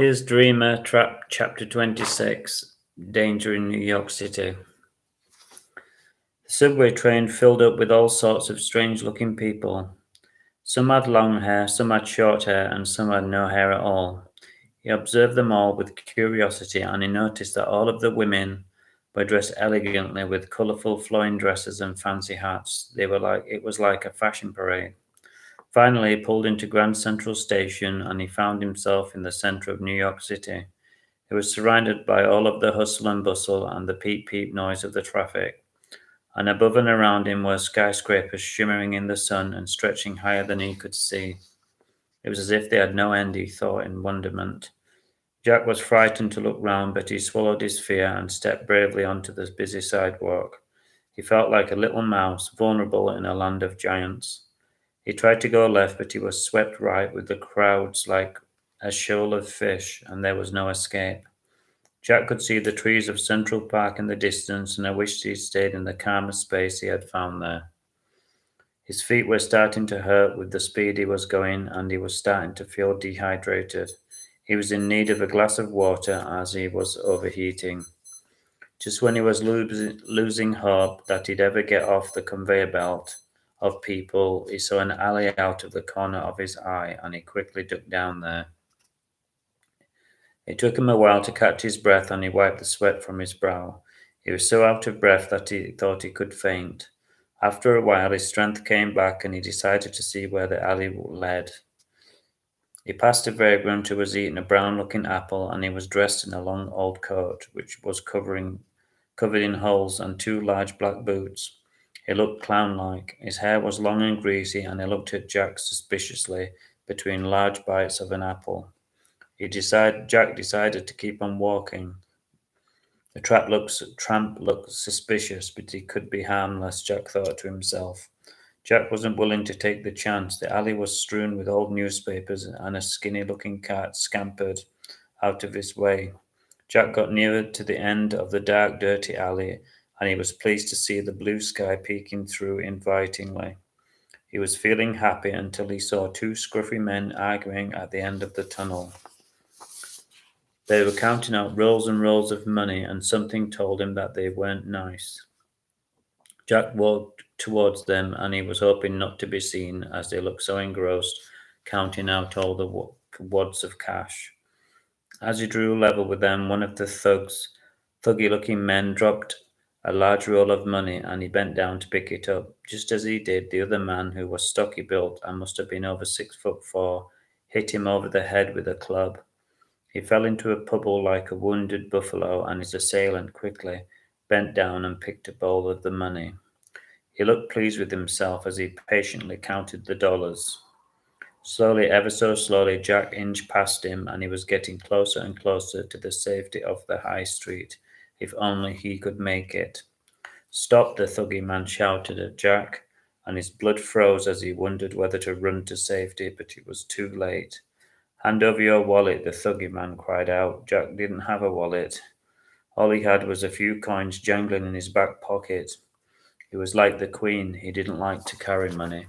Here's Dreamer Trap Chapter 26 Danger in New York City. The subway train filled up with all sorts of strange looking people. Some had long hair, some had short hair, and some had no hair at all. He observed them all with curiosity, and he noticed that all of the women were dressed elegantly with colourful flowing dresses and fancy hats. It was like a fashion parade. Finally, he pulled into Grand Central Station and he found himself in the centre of New York City. He was surrounded by all of the hustle and bustle and the peep peep noise of the traffic, and above and around him were skyscrapers shimmering in the sun and stretching higher than he could see. It was as if they had no end, he thought in wonderment. Jack was frightened to look round, but he swallowed his fear and stepped bravely onto the busy sidewalk. He felt like a little mouse, vulnerable in a land of giants. He tried to go left, but he was swept right with the crowds like a shoal of fish, and there was no escape. Jack could see the trees of Central Park in the distance, and I wished he'd stayed in the calmer space he had found there. His feet were starting to hurt with the speed he was going, and he was starting to feel dehydrated. He was in need of a glass of water as he was overheating. Just when he was losing hope that he'd ever get off the conveyor belt of people, he saw an alley out of the corner of his eye, and he quickly ducked down there. It took him a while to catch his breath, and he wiped the sweat from his brow. He was so out of breath that he thought he could faint. After a while, his strength came back, and he decided to see where the alley led. He passed a vagrant who was eating a brown-looking apple, and he was dressed in a long old coat, which was covered in holes, and two large black boots. He looked clown-like. His hair was long and greasy, and he looked at Jack suspiciously between large bites of an apple. Jack decided to keep on walking. The tramp looked suspicious, but he could be harmless, Jack thought to himself. Jack wasn't willing to take the chance. The alley was strewn with old newspapers, and a skinny-looking cat scampered out of his way. Jack got nearer to the end of the dark, dirty alley, and he was pleased to see the blue sky peeking through invitingly. He was feeling happy until he saw two scruffy men arguing at the end of the tunnel. They were counting out rolls and rolls of money, and something told him that they weren't nice. Jack walked towards them, and he was hoping not to be seen, as they looked so engrossed, counting out all the wads of cash. As he drew level with them, one of the thuggy-looking men dropped a large roll of money, and he bent down to pick it up. Just as he did, the other man, who was stocky built and must have been over 6'4", hit him over the head with a club. He fell into a puddle like a wounded buffalo, and his assailant quickly bent down and picked a bowl of the money. He looked pleased with himself as he patiently counted the dollars. Slowly, ever so slowly, Jack inched past him, and he was getting closer and closer to the safety of the high street. If only he could make it. Stop, the thuggy man shouted at Jack, and his blood froze as he wondered whether to run to safety, but it was too late. Hand over your wallet, the thuggy man cried out. Jack didn't have a wallet. All he had was a few coins jangling in his back pocket. He was like the Queen, he didn't like to carry money.